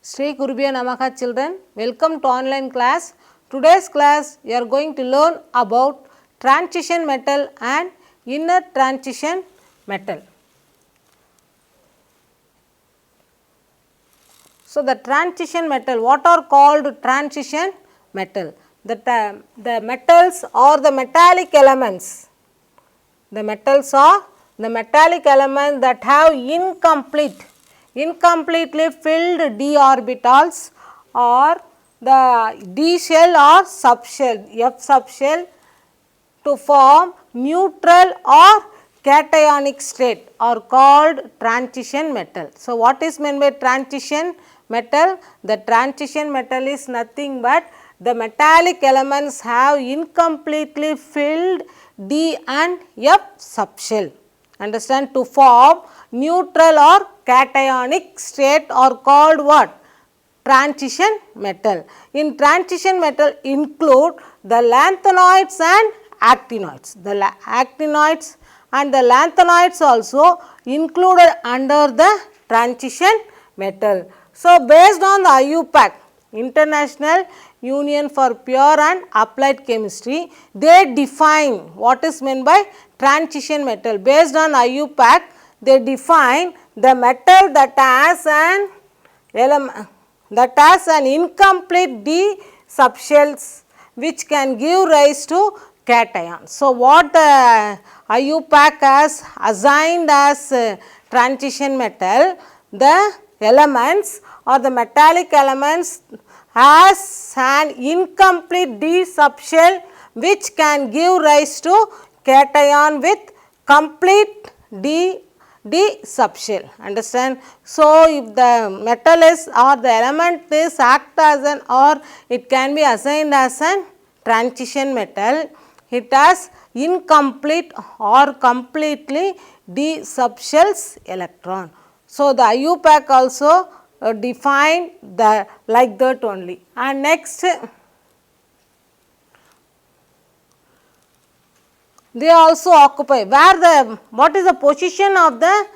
Sri Gurubhyo Namaha children, welcome to online class. Today's class you are going to learn about transition metal and inner transition metal. So, the transition metal, what are called transition metal? The metals or the metallic elements. The metals are the metallic elements that have incompletely filled d orbitals or the d shell or subshell, f subshell to form neutral or cationic state are called transition metal. So, what is meant by transition metal? The transition metal is nothing but the metallic elements have incompletely filled d and f subshell. Understand? To form neutral or cationic state are called what? Transition metal. In transition metal include the lanthanoids and actinoids. The actinoids and the lanthanoids also included under the transition metal. So, based on the IUPAC, International Union for Pure and Applied Chemistry, they define what is meant by transition metal. Based on IUPAC, they define the metal that has an element that has an incomplete d subshells which can give rise to cation. So, what the IUPAC has assigned as transition metal, the elements or the metallic elements has an incomplete d subshell which can give rise to cation with complete d subshell. Understand? So, if the metal is or the element is act as an or it can be assigned as an transition metal, it has incomplete or completely d subshells electron. So, the IUPAC also define the like that only. And next, they also occupy where the what is the position of the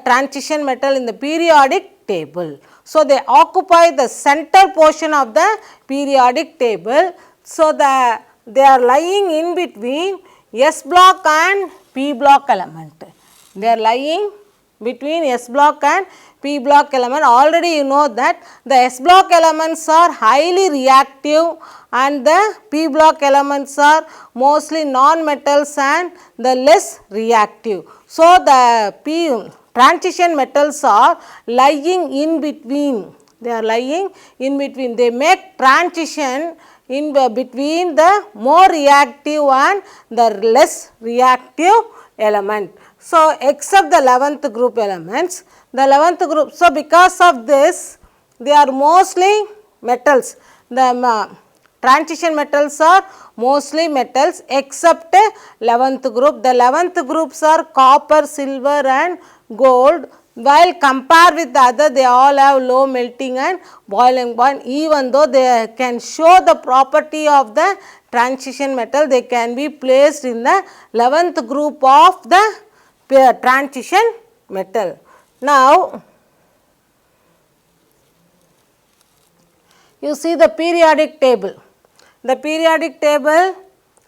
transition metal in the periodic table. So, they occupy the center portion of the periodic table. So, they are lying in between S block and P block element. They are lying between S block and P block element. Already you know that the S block elements are highly reactive and the P block elements are mostly non-metals and the less reactive. So, the transition metals are lying in between. They are lying in between. They make transition in between the more reactive and the less reactive element. So, except the 11th group elements, the 11th group. So, because of this, they are mostly metals. The transition metals are mostly metals except 11th group. The 11th groups are copper, silver and gold. While compared with the other, they all have low melting and boiling point. Even though they can show the property of the transition metal, they can be placed in the 11th group of the transition metal. Now, you see the periodic table. The periodic table,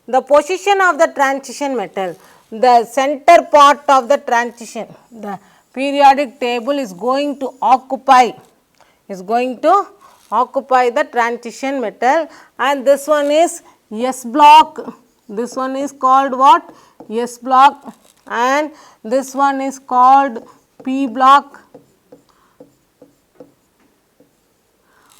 the position of the transition metal, the center part of the transition, the periodic table is going to occupy the transition metal, and this one is S block. This one is called what? S block, and this one is called P block.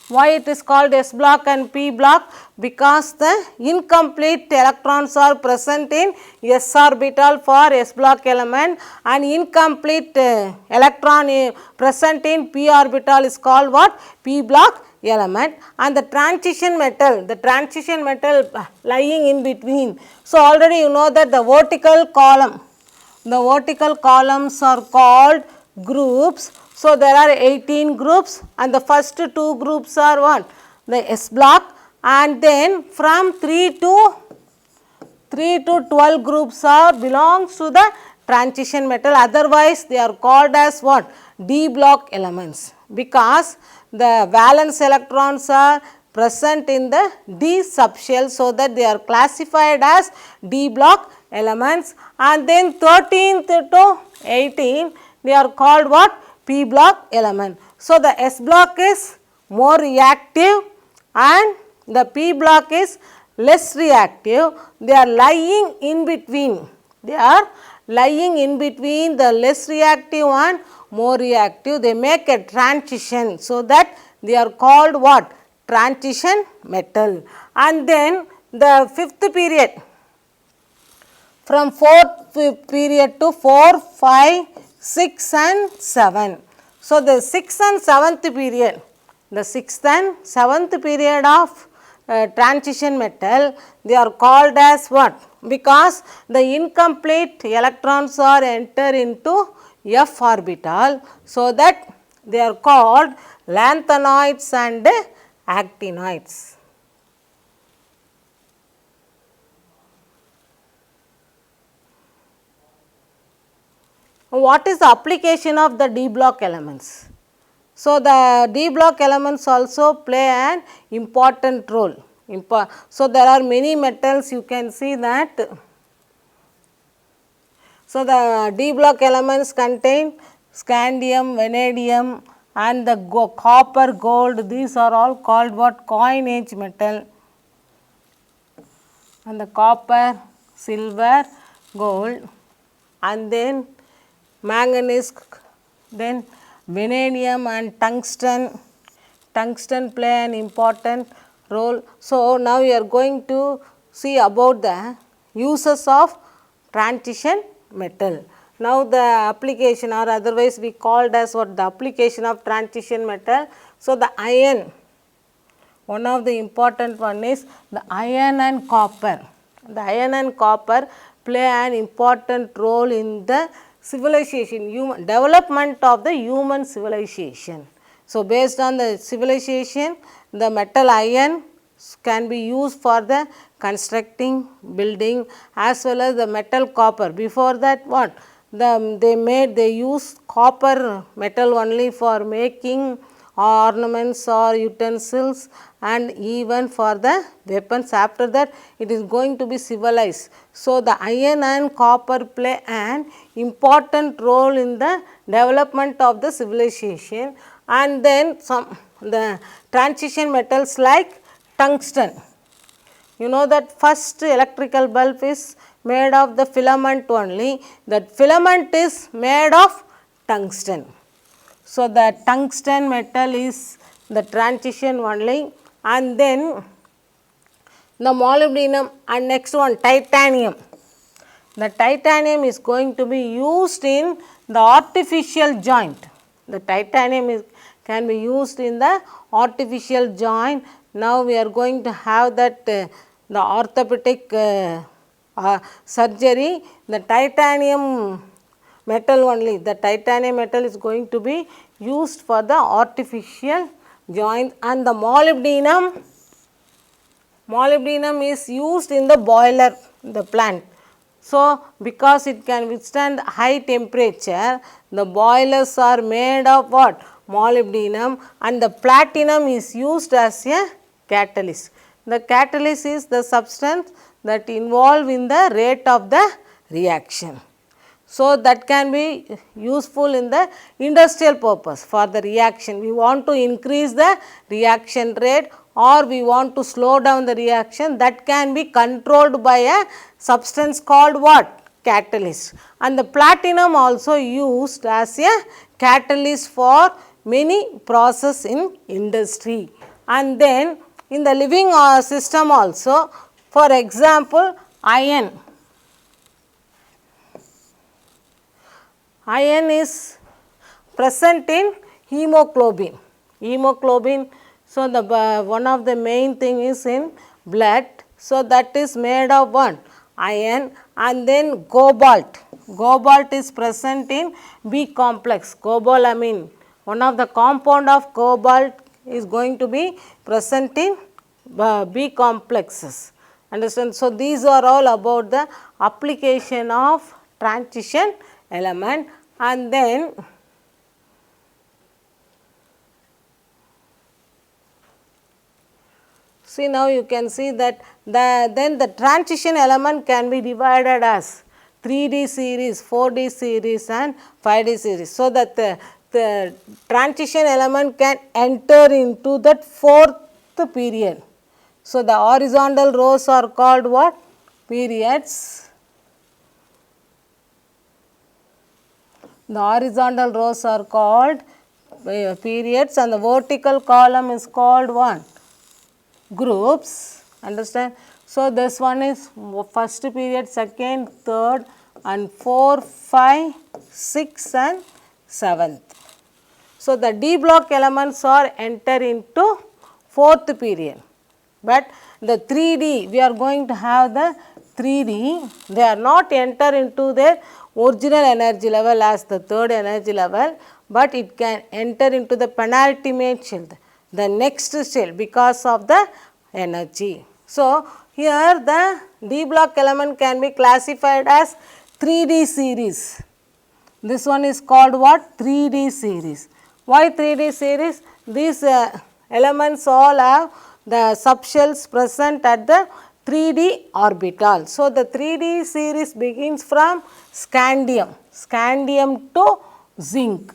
Why it is called S block and P block? Because the incomplete electrons are present in S orbital for S block element and incomplete electron present in P orbital is called what? P block element, and the transition metal lying in between. So, already you know that the vertical columns are called groups. So, there are 18 groups and the first two groups are what? The S block, and then from 3 to 12 groups are belongs to the transition metal, otherwise they are called as what? D block elements. because the valence electrons are present in the d subshell, so that they are classified as d block elements, and then 13th to 18 they are called what? P block element. So, the S block is more reactive and the P block is less reactive. They are lying in between. They are lying in between the less reactive and more reactive. They make a transition, so that they are called what? Transition metal. And then the fifth period, from fourth period to 4, 5, 6 and 7. So, the 6th and 7th period, the 6th and 7th period of transition metal, they are called as what? Because the incomplete electrons are enter into f orbital, so that they are called lanthanoids and actinoids. What is the application of the d block elements? So, the d block elements also play an important role. So, there are many metals you can see that. So, the d block elements contain scandium, vanadium and the copper, gold, these are all called what? Coinage metal, and the copper, silver, gold, and then manganese, then vanadium and tungsten. Tungsten play an important role. So, now we are going to see about the uses of transition metal. Now, the application, or otherwise we called as what? The application of transition metal. So, the iron, one of the important one is the iron and copper. The iron and copper play an important role in the civilization, development of the human civilization. So, based on the civilization, the metal iron can be used for the constructing, building, as well as the metal copper. Before that what? They use copper metal only for making ornaments or utensils and even for the weapons. After that it is going to be civilized. So, the iron and copper play an important role in the development of the civilization. And then the transition metals like tungsten. You know that first electrical bulb is made of the filament only. That filament is made of tungsten. So, the tungsten metal is the transition only, and then the molybdenum, and next one titanium. The titanium is going to be used in the artificial joint. The titanium can be used in the artificial joint. Now, we are going to have that the orthopedic surgery, the titanium metal only. The titanium metal is going to be used for the artificial joint, and the molybdenum is used in the boiler, the plant. So, because it can withstand high temperature, the boilers are made of what? Molybdenum, and the platinum is used as a catalyst. The catalyst is the substance that involve in the rate of the reaction. So, that can be useful in the industrial purpose for the reaction. We want to increase the reaction rate or we want to slow down the reaction, that can be controlled by a substance called what? Catalyst. And the platinum also used as a catalyst for many process in industry. And then in the living system also, for example, iron. Iron is present in hemoglobin. Hemoglobin, so the one of the main thing is in blood. So, that is made of what? Iron. And then cobalt. Cobalt is present in B complex, cobalamin. One of the compound of cobalt is going to be present in B complexes. Understand? So, these are all about the application of transition element. And then See, now you can see that then the transition element can be divided as 3D series, 4D series and 5D series. So, that the transition element can enter into that fourth period. So, the horizontal rows are called what? Periods. The horizontal rows are called periods and the vertical column is called what? Groups. Understand? So, this one is first period, second, third and 4, 5, 6 and 7th. So, the D block elements are enter into fourth period, but the 3D we are going to have the 3D, they are not enter into their original energy level as the third energy level, but it can enter into the penultimate shell, the next shell because of the energy. So, here the D block element can be classified as 3D series. This one is called what? 3D series. Why 3D series? These elements all have the subshells present at the 3D orbital. So, the 3D series begins from scandium to zinc,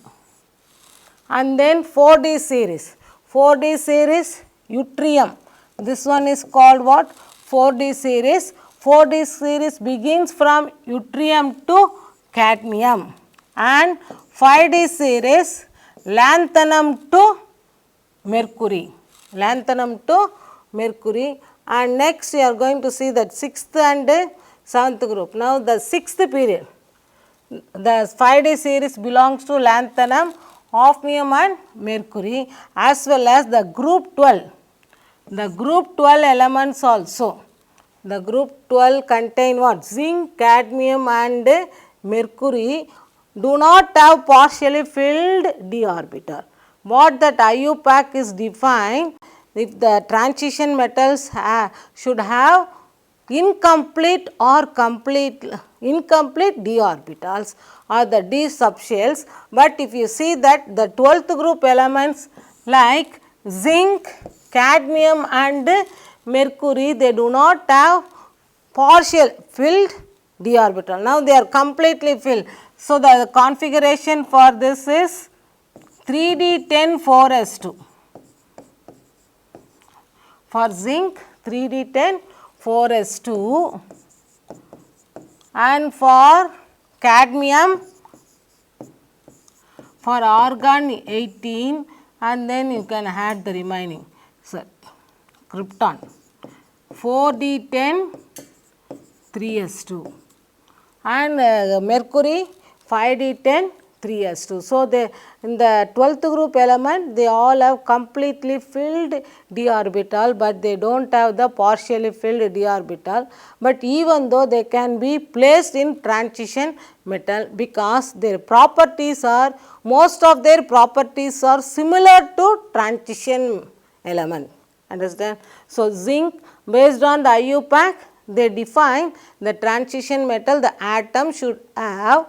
and then 4D series. 4D series yttrium. This one is called what? 4D series. 4D series begins from yttrium to cadmium, and 5D series lanthanum to mercury. Lanthanum to mercury. And next we are going to see that 6th and 7th group. Now, the 6th period, the 5D series belongs to lanthanum, osmium and mercury, as well as the group 12. The group 12 elements also. The group 12 contain what? Zinc, cadmium and mercury do not have partially filled d orbital. What that IUPAC is defined, if the transition metals should have incomplete or incomplete d orbitals or the d subshells, but if you see that the 12th group elements like zinc, cadmium and mercury, they do not have partial filled d orbital. Now, they are completely filled. So, the configuration for this is 3D10 4s2. For zinc 3D10 4s2, and for cadmium, for argon 18, and then you can add the remaining. So, krypton 4D10 3s2 and mercury 5D10 3s2. So, in the 12th group element, they all have completely filled d orbital, but they do not have the partially filled d orbital, but even though they can be placed in transition metal because their properties are, most of their properties are similar to transition element. Understand? So, zinc, based on the IUPAC, they define the transition metal, the atom should have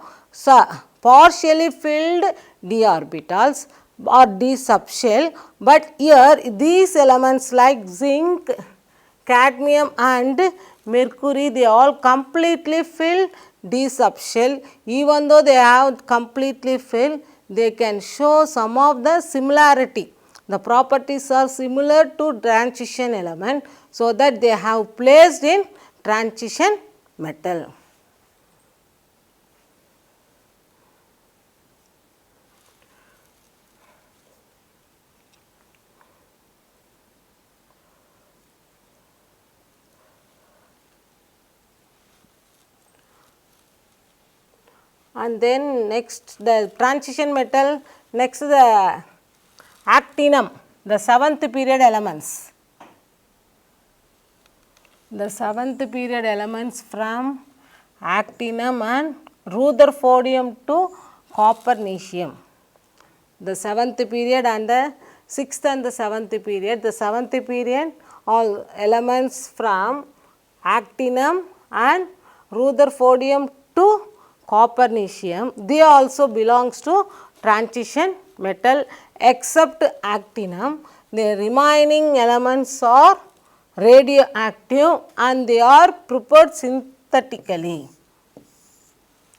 partially filled d orbitals or d subshell, but here these elements like zinc, cadmium and mercury, they all completely filled d subshell. Even though they have completely filled, they can show some of the similarity. The properties are similar to transition element, so that they have placed in transition metal. And then next the transition metal, next the actinum, the 7th period elements. The 7th period elements from actinum and rutherfordium to copernicium. The 7th period and the 6th and the 7th period. The 7th period, all elements from actinum and rutherfordium to copernicium, they also belongs to transition metal except actinum. The remaining elements are radioactive and they are prepared synthetically.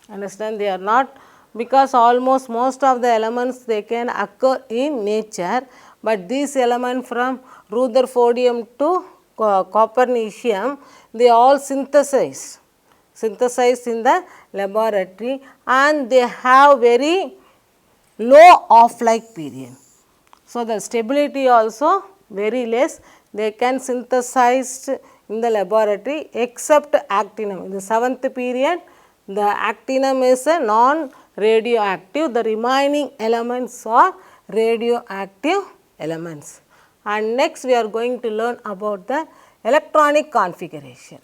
Understand, they are not, because almost most of the elements they can occur in nature, but these elements from Rutherfordium to Copernicium, they all synthesized in the laboratory and they have very low off-life period. So, the stability also very less, they can synthesize in the laboratory except actinium. In the 7th period, the actinium is a non-radioactive, the remaining elements are radioactive elements. And next we are going to learn about the electronic configuration.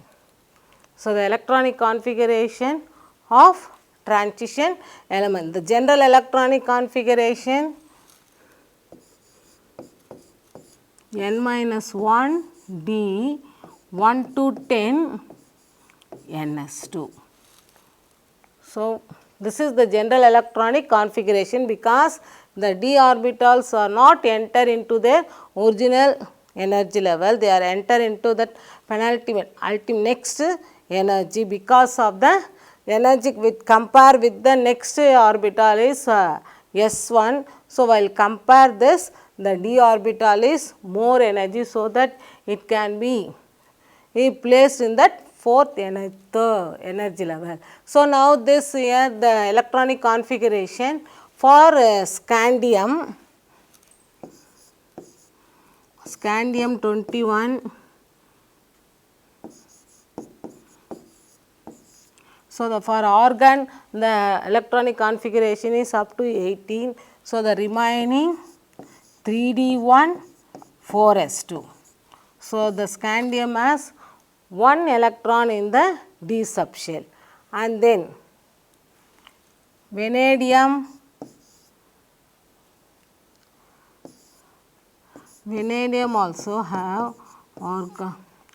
So, the electronic configuration of transition element, the general electronic configuration n minus 1 d 1 to 10 ns2. So, this is the general electronic configuration because the d orbitals are not enter into their original energy level, they are enter into that penultimate next energy because of the energy with compare with the next orbital is S1. So, while compare this, the d orbital is more energy, so that it can be placed in that fourth energy level. So, now this here the electronic configuration for scandium 21. So, for argon the electronic configuration is up to 18. So, the remaining 3d1 4s2. So, the scandium has 1 electron in the d subshell, and then vanadium also have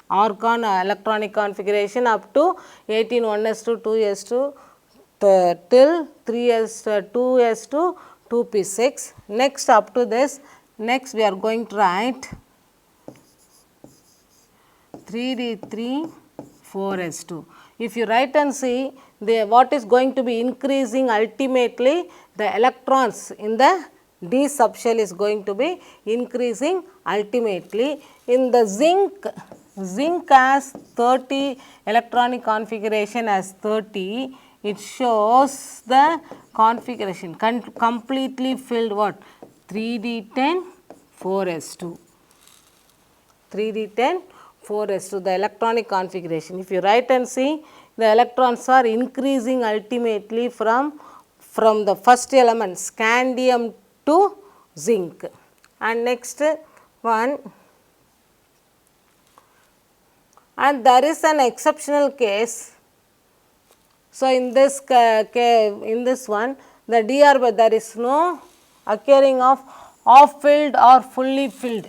argon electronic configuration up to 18 1s2 2s2 till 3s 2s2 2p6. Next up to this, next we are going to write 3d3 4s2. If you write and see what is going to be increasing ultimately, the electrons in the d subshell is going to be increasing ultimately. In the zinc has 30 electronic configuration as 30, it shows the configuration completely filled what 3d10 4s2, 3d10 4s2 the electronic configuration. If you write and see, the electrons are increasing ultimately from the first element scandium to zinc. And next one, and there is an exceptional case. So, in this one the d orbital there is no occurring of off-filled or fully filled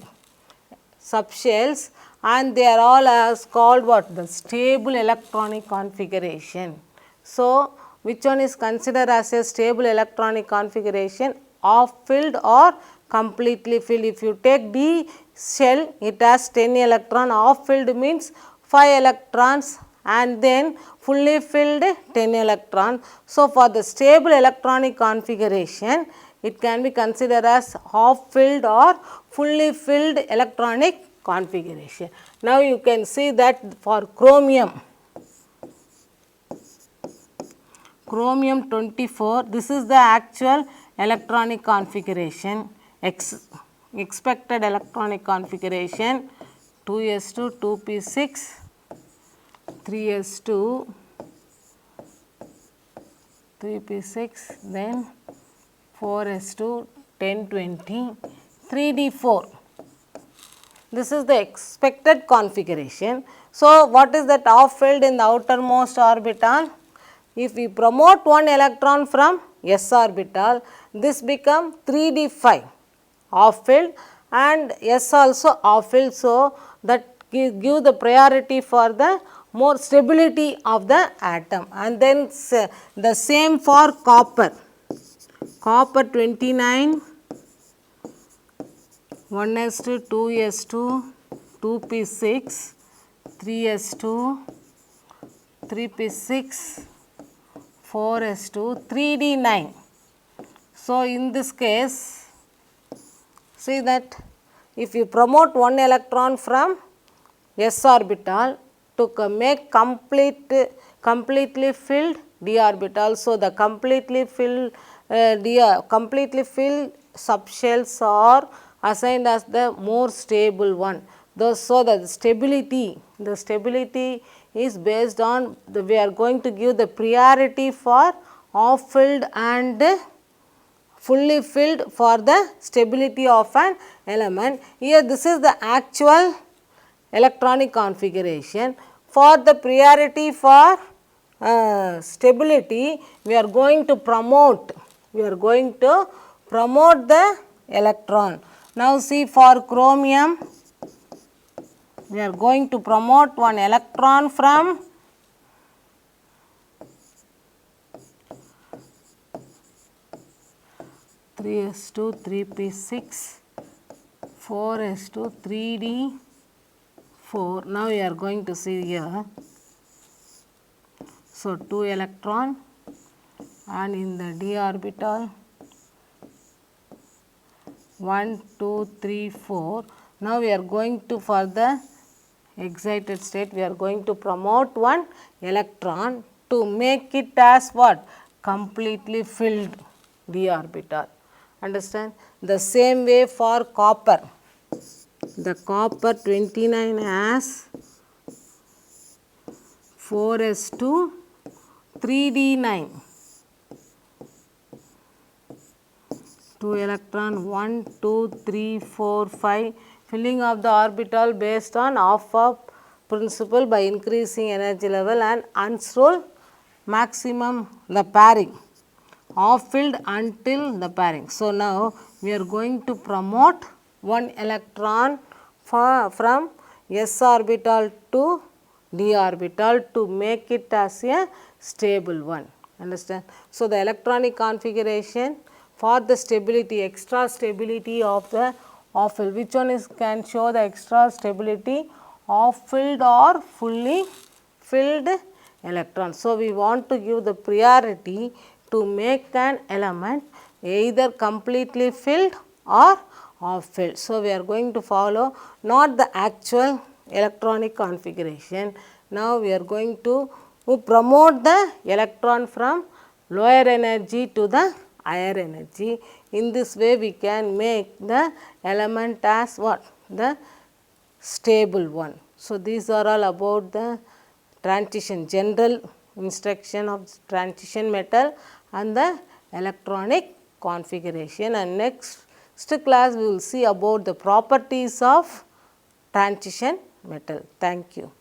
subshells, and they are all as called what, the stable electronic configuration. So, which one is considered as a stable electronic configuration, off-filled or completely filled? If you take d shell, it has 10 electron, off-filled means 5 electrons and then fully filled 10 electron. So, for the stable electronic configuration, it can be considered as half-filled or fully filled electronic configuration. Now, you can see that for chromium 24, this is the actual electronic configuration, expected electronic configuration 2s2 2p6 3s2 3p6 then 4s2 10 20 3d4. This is the expected configuration. So, what is that off-filled in the outermost orbital? If we promote one electron from s orbital, this become 3d5 off-filled and s also off-filled. So, that give the priority for the more stability of the atom. And then the same for copper 29 1s2 2s2 2p6, 3s2, 3p6, 4s2, 3d9. So, in this case, see that if you promote one electron from s orbital to make completely filled d orbital. So, the completely filled subshells are assigned as the more stable one. So, the stability is based on we are going to give the priority for half filled and fully filled for the stability of an element. Here this is the actual electronic configuration. For the priority for stability, we are going to promote the electron. Now see, for chromium, we are going to promote one electron from three s2, 3p6, 4s2, 3d4. Now we are going to see here. So, 2 electron and in the d orbital 1, 2, 3, 4. Now we are going to, for the excited state, we are going to promote one electron to make it as what? Completely filled d orbital. Understand? The same way for copper. The copper 29 has 4s2, 3d9. 2 electron, 1, 2, 3, 4, 5, filling of the orbital based on off-up principle by increasing energy level and unroll maximum the pairing, off filled until the pairing. So, now we are going to promote one electron from s orbital to d orbital to make it as a stable one. Understand? So, the electronic configuration for the stability, extra stability of the off filled, which one is can show the extra stability, off filled or fully filled electron. So, we want to give the priority to make an element either completely filled or off filled. So, we are going to follow not the actual electronic configuration. Now, we are going to promote the electron from lower energy to the higher energy. In this way, we can make the element as what? The stable one. So, these are all about the transition, general instruction of transition metal and the electronic configuration, and next class we will see about the properties of transition metal. Thank you.